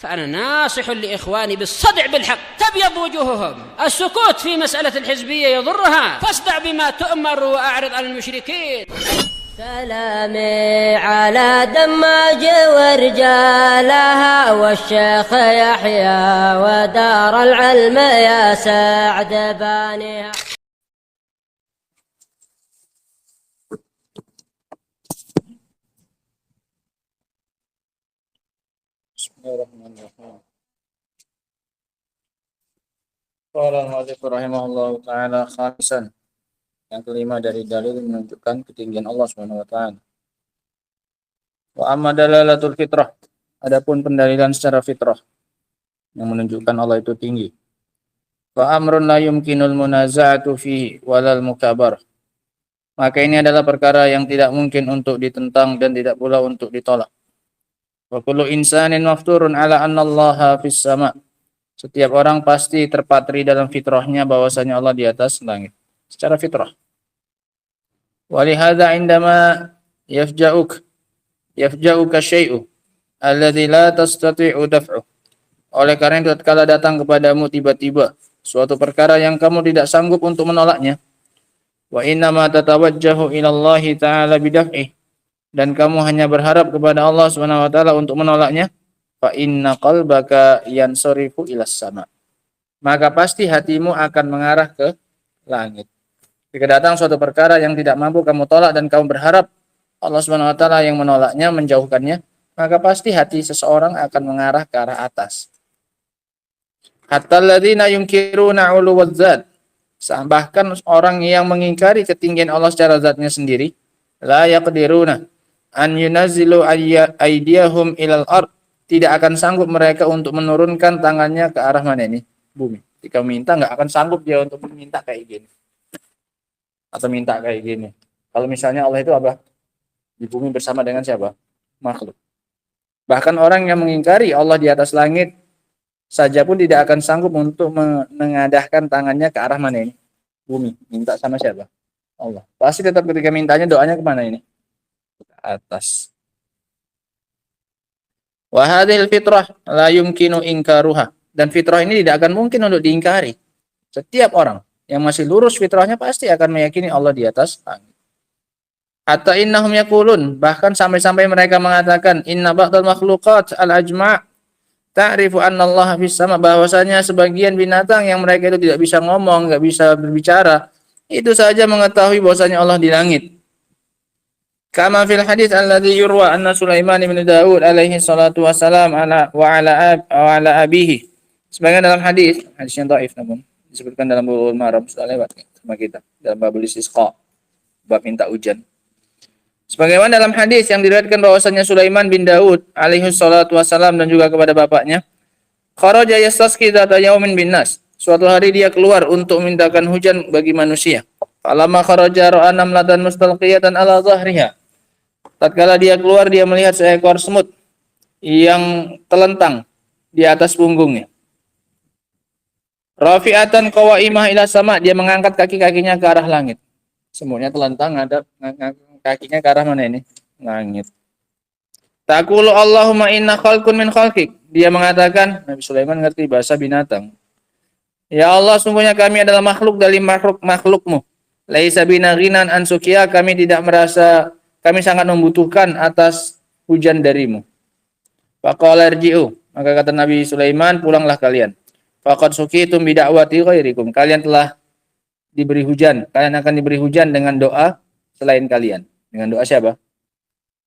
فأنا ناصح لإخواني بالصدع بالحق تبيض وجوههم. السكوت في مسألة الحزبية يضرها، فاصدع بما تؤمر وأعرض عن المشركين. سلامي على دماج ورجالها والشيخ يحيى ودار العلم يا سعد بانيها. Bismillahirrahmanirrahim. Qala al-mu'allif rahimahullah ta'ala khamisan. Yang kelima dari dalil menunjukkan ketinggian Allah Subhanahu wa taala. Wa amma dalalatul fitrah. Adapun pendalilan secara fitrah yang menunjukkan Allah itu tinggi. Fa amrun la yumkinul munaza'atu fihi walal mukabar. Maka ini adalah perkara yang tidak mungkin untuk ditentang dan tidak pula untuk ditolak. Wa kullu insanin mafturun ala anna Allaha fis sama'. Setiap orang pasti terpatri dalam fitrahnya bahwasanya Allah di atas langit. Secara fitrah. Wa lihadza indama yafja'uka syai'u alladzi la tastati'u daf'u. Oleh karena itu tatkala datang kepadamu tiba-tiba suatu perkara yang kamu tidak sanggup untuk menolaknya. Wa inna ma tatawajjahu ila Allah ta'ala bidaf'i. Dan kamu hanya berharap kepada Allah Subhanahu wa taala untuk menolaknya, fa inna qalbaka yansarifu ilas sama. Maka pasti hatimu akan mengarah ke langit. Jika datang suatu perkara yang tidak mampu kamu tolak dan kamu berharap Allah Subhanahu wa taala yang menolaknya, menjauhkannya, maka pasti hati seseorang akan mengarah ke arah atas. Hatta alladziina yunkiruna 'uluwaz zat. Bahkan orang yang mengingkari ketinggian Allah secara zatnya sendiri, la yaqdiruna an yunazzilu aydiyahum ilal ard, tidak akan sanggup mereka untuk menurunkan tangannya ke arah mana ini? Bumi. Jika minta nggak akan sanggup dia untuk minta kayak gini. Atau minta kayak gini. Kalau misalnya Allah itu apa? Di bumi bersama dengan siapa? Makhluk. Bahkan orang yang mengingkari Allah di atas langit saja pun tidak akan sanggup untuk mengadahkan tangannya ke arah mana ini? Bumi. Minta sama siapa? Allah. Pasti tetap ketika mintanya doanya kemana ini? Atas. Wa hadhil fitrah la yumkinu inkaruha. Dan fitrah ini tidak akan mungkin untuk diingkari. Setiap orang yang masih lurus fitrahnya pasti akan meyakini Allah di atas langit. Hatta innahum yaqulun, bahkan sampai-sampai mereka mengatakan inna ba'dal makhluqat al-ajma' ta'rifu anna Allah fis sama', bahwasanya sebagian binatang yang mereka itu tidak bisa ngomong, enggak bisa berbicara, itu saja mengetahui bahwasanya Allah di langit. Kama fil hadits alladzi yurwa anna Sulaiman bin Daud alaihi salatu wassalam ala abihi. Sebagaimana dalam hadis yang dhaif namun disebutkan dalam Bulughul Maram, sudah lewat sama kita dalam babul istisqa, bab minta hujan. Sebagaimana dalam hadis yang diriwayatkan bahwasanya Sulaiman bin Daud alaihi salatu wassalam dan juga kepada bapaknya, kharaja yastasqi dzata yaumin bin nas. Suatu hari dia keluar untuk memintakan hujan bagi manusia. Falamma kharaja ra'a namlatan mustalqiyatan ala dhahriha. Tatkala dia keluar, dia melihat seekor semut yang telentang di atas punggungnya. Rafi'atan qawa'imah ila sama', dia mengangkat kaki-kakinya ke arah langit. Semutnya telentang, ada kakinya ke arah mana ini? Langit. Taqulu Allahumma inna khalqun min khalqik. Dia mengatakan, Nabi Sulaiman ngerti bahasa binatang. Ya Allah, sungguhnya kami adalah makhluk dari makhlukmu. Laisa bina ghinan an sukiya, kami tidak merasa kami sangat membutuhkan atas hujan darimu. Faqala irji'u, maka kata Nabi Sulaiman, pulanglah kalian. Faqad suqitum bi da'wati ghairikum, kalian telah diberi hujan, kalian akan diberi hujan dengan doa selain kalian. Dengan doa siapa?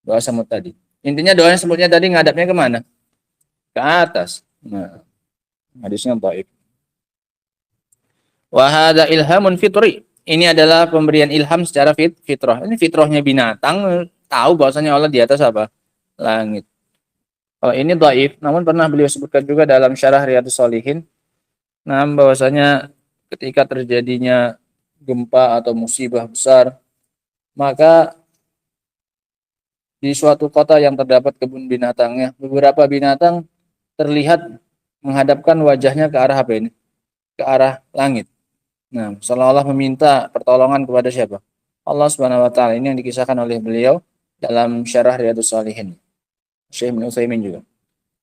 Doa semut tadi. Intinya doanya semutnya tadi ngadapnya kemana? Ke atas. Nah, hadisnya dhaif. Wa hadza ilhamun fitri. Ini adalah pemberian ilham secara fitrah. Ini fitrahnya binatang, tahu bahwasanya Allah di atas apa? Langit. Kalau ini dhaif, namun pernah beliau sebutkan juga dalam Syarah Riyadhus Shalihin, nah bahwasanya ketika terjadinya gempa atau musibah besar, maka di suatu kota yang terdapat kebun binatangnya, beberapa binatang terlihat menghadapkan wajahnya ke arah apa ini? Ke arah langit. Nah, seolah-olah meminta pertolongan kepada siapa? Allah Subhanahu wa taala. Ini yang dikisahkan oleh beliau dalam Syarah Riyadhus Shalihin. Syekh Ibnu Utsaimin juga.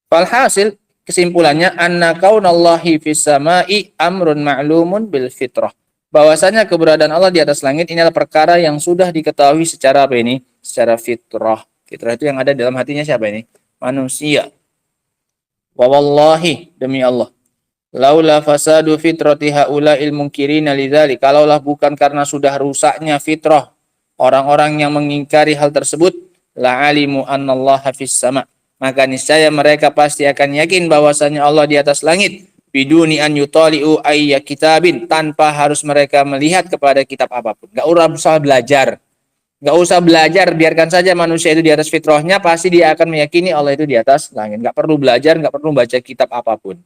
Falhasil, kesimpulannya anna kaunallahi fis sama'i amrun ma'lumun bil fitrah. Bahwasanya keberadaan Allah di atas langit ini adalah perkara yang sudah diketahui secara apa ini? Secara fitrah. Fitrah itu yang ada dalam hatinya siapa ini? Manusia. Wa wallahi, demi Allah, laula fasadu fitrati haula'il munkirina lidzalik, kalaulah bukan karena sudah rusaknya fitrah orang-orang yang mengingkari hal tersebut, la alimu annallaha fis sama', maka niscaya mereka pasti akan yakin bahwasanya Allah di atas langit, biduni an yutali'u ayya kitabin, tanpa harus mereka melihat kepada kitab apapun. Enggak usah belajar. Enggak usah belajar, biarkan saja manusia itu di atas fitrahnya, pasti dia akan meyakini Allah itu di atas langit. Enggak perlu belajar, enggak perlu baca kitab apapun.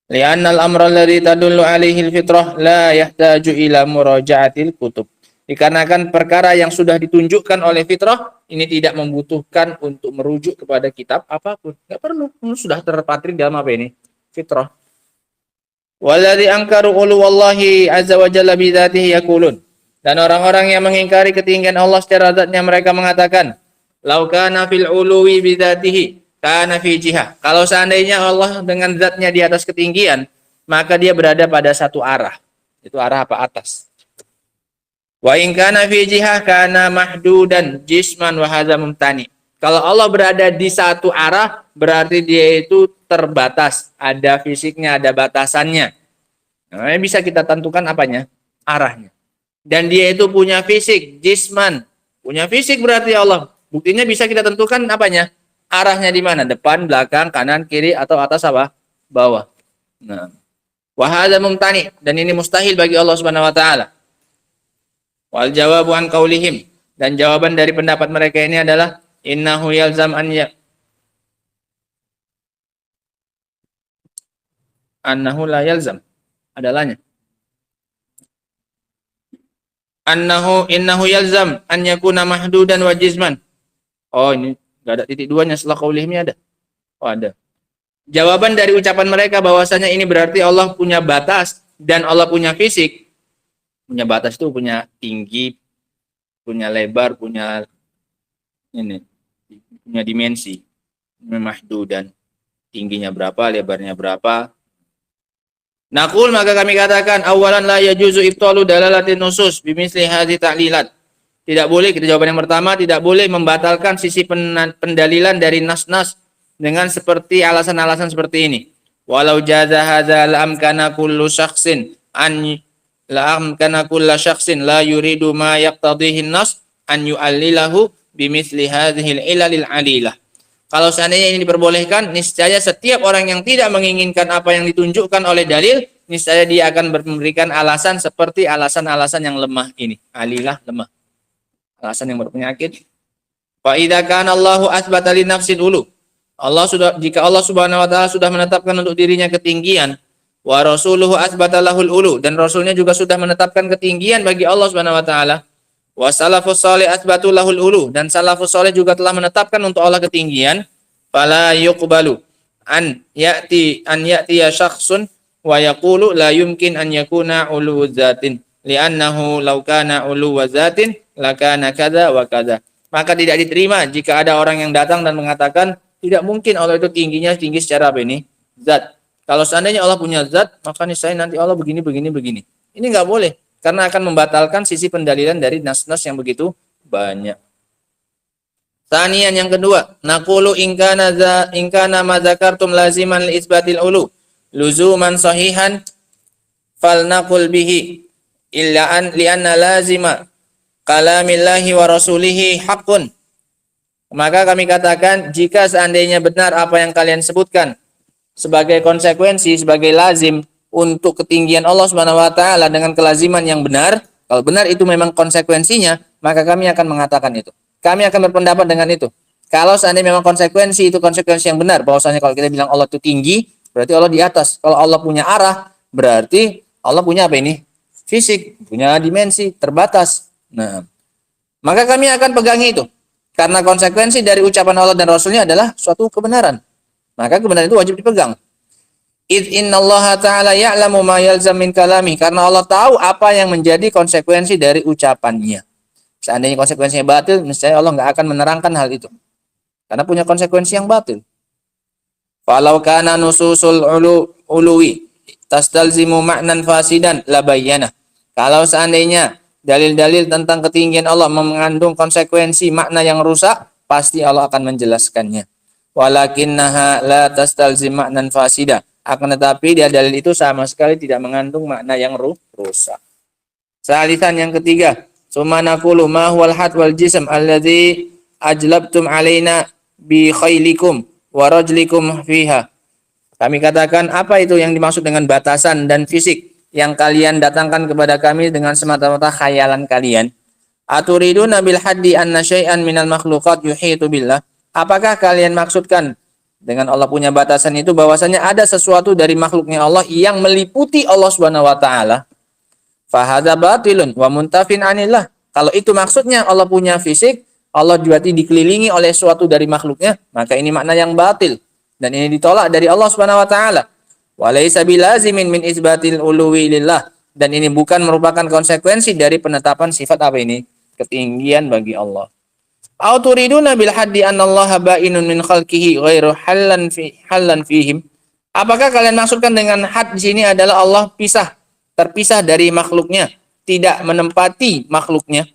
Li'anna al-amra alladhi tadullu alaihi al-fitrah la yahtaju ila muraja'atil kutub. Dikarenakan perkara yang sudah ditunjukkan oleh fitrah ini tidak membutuhkan untuk merujuk kepada kitab apapun. Enggak perlu, sudah terpatri dalam apa ini? Fitrah. Walladzi ankaru ulu wallahi azza wa jalla bi dzatihi yaqulun. Dan orang-orang yang mengingkari ketinggian Allah secara zatnya mereka mengatakan, "Lau kana fil uluwi bi dzatihi kana fi jihah." Kalau seandainya Allah dengan zatnya di atas ketinggian, maka dia berada pada satu arah. Itu arah apa? Atas. Wa in kana fi jihah kana mahdudan jisman wa hadza mumtani. Kalau Allah berada di satu arah, berarti dia itu terbatas, ada fisiknya, ada batasannya. Nah, bisa kita tentukan apanya? Arahnya. Dan dia itu punya fisik, jisman. Punya fisik berarti Allah. Buktinya bisa kita tentukan apanya? Arahnya di mana? Depan, belakang, kanan, kiri, atau atas apa? Bawah. Nah, wa hadza mumtani, dan ini mustahil bagi Allah Subhanahu wa taala. Wal jawabu an qaulihim, dan jawaban dari pendapat mereka ini adalah innahu yalzam annahu la yalzam, adalahnya innahu yalzam an yakuna mahdudan wa jisman. Oh, ini enggak ada titik duanya setelah qaulihimnya ada. Oh, ada. Jawaban dari ucapan mereka bahwasanya ini berarti Allah punya batas dan Allah punya fisik. Punya batas itu punya tinggi, punya lebar, punya ini, punya dimensi. Mahdudan, tingginya berapa, lebarnya berapa. Naqul, maka kami katakan awalan la yajuzu ibtalu dalalatin nusus bimisli hadhi ta'lilat. Tidak boleh, kita jawaban yang pertama, tidak boleh membatalkan sisi pendalilan dari nas-nas dengan seperti alasan-alasan seperti ini. Walau jaza hadza la'amkana kullu syakhsin an la'amkana kullu syakhsin la yuridu ma yaqtadihi an-nas an yu'allilahu bimisli hadhil ilalil alilah. Kalau seandainya ini diperbolehkan, niscaya setiap orang yang tidak menginginkan apa yang ditunjukkan oleh dalil, niscaya dia akan memberikan alasan seperti alasan-alasan yang lemah ini. Alilah, lemah. Alasan yang berpenyakit. Fa idza kana Allahu atsbata li nafsil ulu. Jika Allah Subhanahu wa taala sudah menetapkan untuk dirinya ketinggian, wa rasuluhu atsbata lahul ulu, dan rasulnya juga sudah menetapkan ketinggian bagi Allah Subhanahu wa taala. Wa salafus salih asbatu lahul ulu, dan salafus salih juga telah menetapkan untuk Allah ketinggian. Fala yuqbalu an ya'ti ya syakhsun wa yaqulu la yumkin an yakuna ulu dzatin li'annahu law kana ulu dzatin lakana kadza wa kadza. Maka tidak diterima jika ada orang yang datang dan mengatakan tidak mungkin Allah itu tingginya tinggi secara apa ini? Zat. Kalau seandainya Allah punya zat, maka niscaya nanti Allah begini. Ini enggak boleh. Karena akan membatalkan sisi pendalilan dari nas-nas yang begitu banyak. Tanian yang kedua, naqulu in kana ma dzakartum laziman li isbatil ulu luzuman sahihan fal naqul bihi illa an li anna lazima kalamillahi wa rasulihi haqqun. Maka kami katakan jika seandainya benar apa yang kalian sebutkan sebagai konsekuensi, sebagai lazim untuk ketinggian Allah Subhanahu wa taala dengan kelaziman yang benar, kalau benar itu memang konsekuensinya, maka kami akan mengatakan itu. Kami akan berpendapat dengan itu. Kalau seandainya memang konsekuensi itu konsekuensi yang benar, bahwasanya kalau kita bilang Allah itu tinggi, berarti Allah di atas. Kalau Allah punya arah, berarti Allah punya apa ini? Fisik, punya dimensi terbatas. Nah, maka kami akan pegangi itu. Karena konsekuensi dari ucapan Allah dan Rasulnya adalah suatu kebenaran. Maka kebenaran itu wajib dipegang. Innallaha ta'ala ya'lamu ma yalzam min kalami, karena Allah tahu apa yang menjadi konsekuensi dari ucapannya. Seandainya konsekuensinya batil, niscaya Allah nggak akan menerangkan hal itu. Karena punya konsekuensi yang batil. Falau kana nususul uluwi tastalzimu ma'nan fasidan la bayyana. Kalau seandainya dalil-dalil tentang ketinggian Allah mengandung konsekuensi makna yang rusak, pasti Allah akan menjelaskannya. Walakinnaha la tastalzim ma'nan fasida. Akan tetapi dia dalil itu sama sekali tidak mengandung makna yang rusak. Salisan yang ketiga, summa naqulu ma huwal had wal jism alladzi ajlabtum alaina bi khailikum wa rajlikum fiha. Kami katakan apa itu yang dimaksud dengan batasan dan fisik yang kalian datangkan kepada kami dengan semata-mata khayalan kalian. Aturiduna bil haddi anna syai'an minal makhluqat yuhitu billah. Apakah kalian maksudkan dengan Allah punya batasan itu bahwasanya ada sesuatu dari makhluknya Allah yang meliputi Allah Subhanahu wa taala? Fahadza batilun wa muntafin anillah. Kalau itu maksudnya Allah punya fisik, Allah berarti dikelilingi oleh suatu dari makhluknya, maka ini makna yang batil dan ini ditolak dari Allah Subhanahu wa taala. Wa laisa bilazimin min isbatil uluwi lillah, dan ini bukan merupakan konsekuensi dari penetapan sifat apa ini? Ketinggian bagi Allah. Au turiduna bil haddi annallaha ba'inun min khalqihi ghairu hallan fihim. Apakah kalian maksudkan dengan had di sini adalah Allah terpisah dari makhluknya, tidak menempati makhluknya?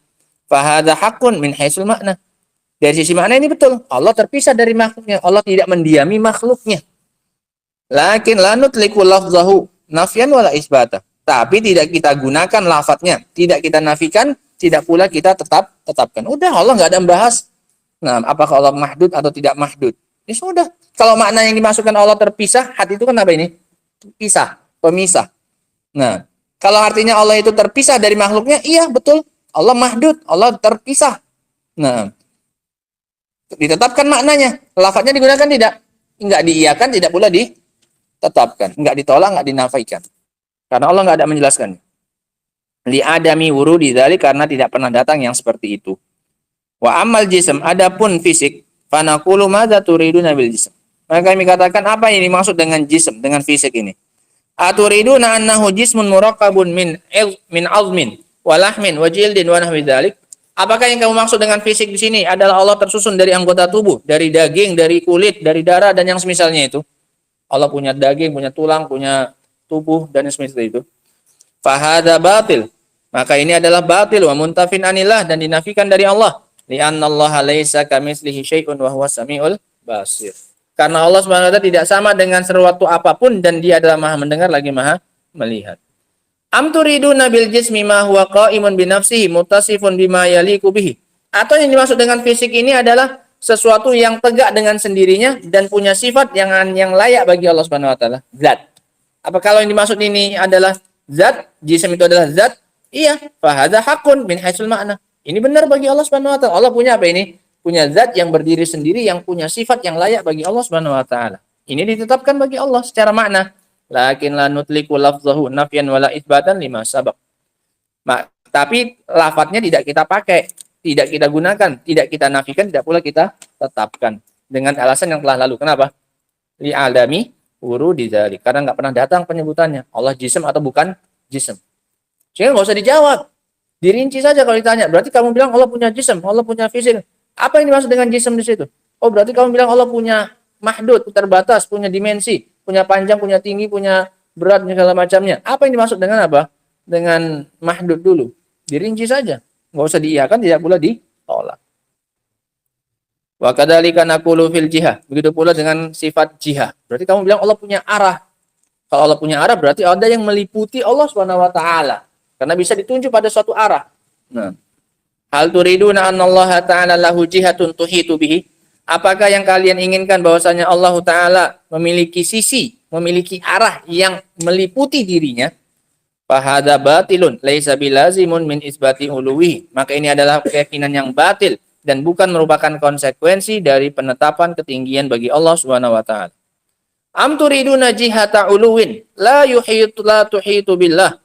Fahadha haqqun min haitsul makna. Dari sisi makna ini betul. Allah terpisah dari makhluknya. Allah tidak mendiami makhluknya. Lakin la nutliqu lafzahu nafyan wala isbata. Tapi tidak kita gunakan lafadznya, tidak kita nafikan, tidak pula kita tetapkan. Udah, Allah nggak ada membahas. Nah, apakah Allah mahdud atau tidak mahdud? Ya sudah. Kalau makna yang dimasukkan Allah terpisah, hati itu kan apa ini? Pisah, pemisah. Nah, kalau artinya Allah itu terpisah dari makhluknya, iya betul. Allah mahdud, Allah terpisah. Nah, ditetapkan maknanya. Lafadznya digunakan tidak? Enggak diiyakan, tidak pula ditetapkan. Enggak ditolak, enggak dinafikan. Karena Allah enggak ada menjelaskan. Li adami wurudi dzalik, karena tidak pernah datang yang seperti itu. Wa amal jism, adapun fisik, fanaqulu madza turiduna bil jism. Maka kami katakan apa yang dimaksud dengan jism, dengan fisik ini? Aturiduna annahu jismun murakkabun min azmin wa lahmin wa jildin wa nahwi dzalik. Apakah yang kamu maksud dengan fisik di sini adalah Allah tersusun dari anggota tubuh, dari daging, dari kulit, dari darah dan yang semisalnya itu? Allah punya daging, punya tulang, punya tubuh dan yang semisal itu. Fahadza batil. Maka ini adalah batil wa muntafin anillah, dan dinafikan dari Allah. Li'annallaha laisa kamitslihi syai'un wa huwas samiul basir. Karena Allah Subhanahu wa taala tidak sama dengan sesuatu apapun dan Dia adalah Maha mendengar lagi Maha melihat. Am turiduna bil jismi ma huwa qa'imun bi nafsihi muttasifun bima yaliqu bihi. Atau yang dimaksud dengan fisik ini adalah sesuatu yang tegak dengan sendirinya dan punya sifat yang layak bagi Allah Subhanahu wa taala, zat. Apa kalau yang dimaksud ini adalah zat, jism itu adalah zat? Iya, fa hadza haqqun min haitsul ma'na. Ini benar bagi Allah Subhanahu wa taala. Allah punya apa ini? Punya zat yang berdiri sendiri, yang punya sifat yang layak bagi Allah Subhanahu wa taala. Ini ditetapkan bagi Allah secara makna. Lakin la nutliqu lafzahu nafyan wala itsbatan lima sabaq. Tapi lafadznya tidak kita pakai, tidak kita gunakan, tidak kita nafikan, tidak pula kita tetapkan dengan alasan yang telah lalu. Kenapa? Li alami wurudi dzalik. Karena enggak pernah datang penyebutannya. Allah jism atau bukan jism. Sehingga enggak usah dijawab. Dirinci saja kalau ditanya. Berarti kamu bilang Allah punya jism, Allah punya fisik. Apa yang dimaksud dengan jism di situ? Oh, berarti kamu bilang Allah punya mahdud, terbatas, punya dimensi, punya panjang, punya tinggi, punya berat, segala macamnya. Apa yang dimaksud dengan apa? Dengan mahdud dulu. Dirinci saja. Enggak usah diiyakan, tidak pula ditolak. Wa kadzalika naqulu fil jihah. Begitu pula dengan sifat jihah. Berarti kamu bilang Allah punya arah. Kalau Allah punya arah berarti ada yang meliputi Allah Subhanahu wa taala. Karena bisa ditunjuk pada suatu arah. Nah, hal turiduna annallaha ta'ala lahu jihatun tuhitu bihi? Apakah yang kalian inginkan bahwasanya Allah taala memiliki sisi, memiliki arah yang meliputi dirinya? Fahadza batilun laisa bilazimun min isbati uluwi. Maka ini adalah keyakinan yang batil dan bukan merupakan konsekuensi dari penetapan ketinggian bagi Allah Subhanahu wa taala. Am turiduna jihata uluwin la tuhitu billah.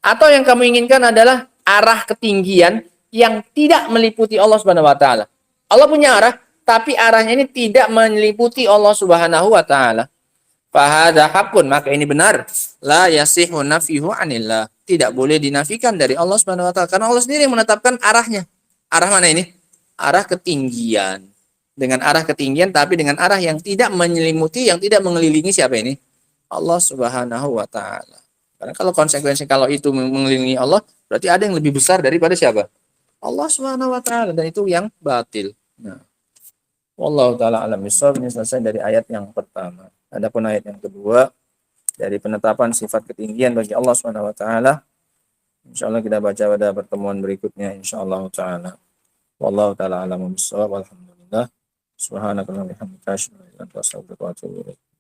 Atau yang kamu inginkan adalah arah ketinggian yang tidak meliputi Allah Subhanahu wa taala. Allah punya arah, tapi arahnya ini tidak meliputi Allah Subhanahu wa taala. Fahadza haqqun, maka ini benar. La yasihu nafyuhu anillah. Tidak boleh dinafikan dari Allah Subhanahu wa taala karena Allah sendiri yang menetapkan arahnya. Arah mana ini? Arah ketinggian. dengan arah ketinggian, tapi dengan arah yang tidak menyelimuti, yang tidak mengelilingi siapa ini? Allah Subhanahu wa taala. Karena kalau konsekuensi kalau itu mengelilingi Allah, berarti ada yang lebih besar daripada siapa? Allah Subhanahu wa taala, dan itu yang batil. Nah, wallahu taala alam bisawab. Ini selesai dari ayat yang pertama. Adapun ayat yang kedua dari penetapan sifat ketinggian bagi Allah Subhanahu wa taala, insyaallah kita baca pada pertemuan berikutnya insyaallah taala. Wallahu taala alam bisawab. Alhamdulillah. Subhanakallahumma wa bihamdika asyhadu an la ilaha illa anta astaghfiruka wa atubu ilaik.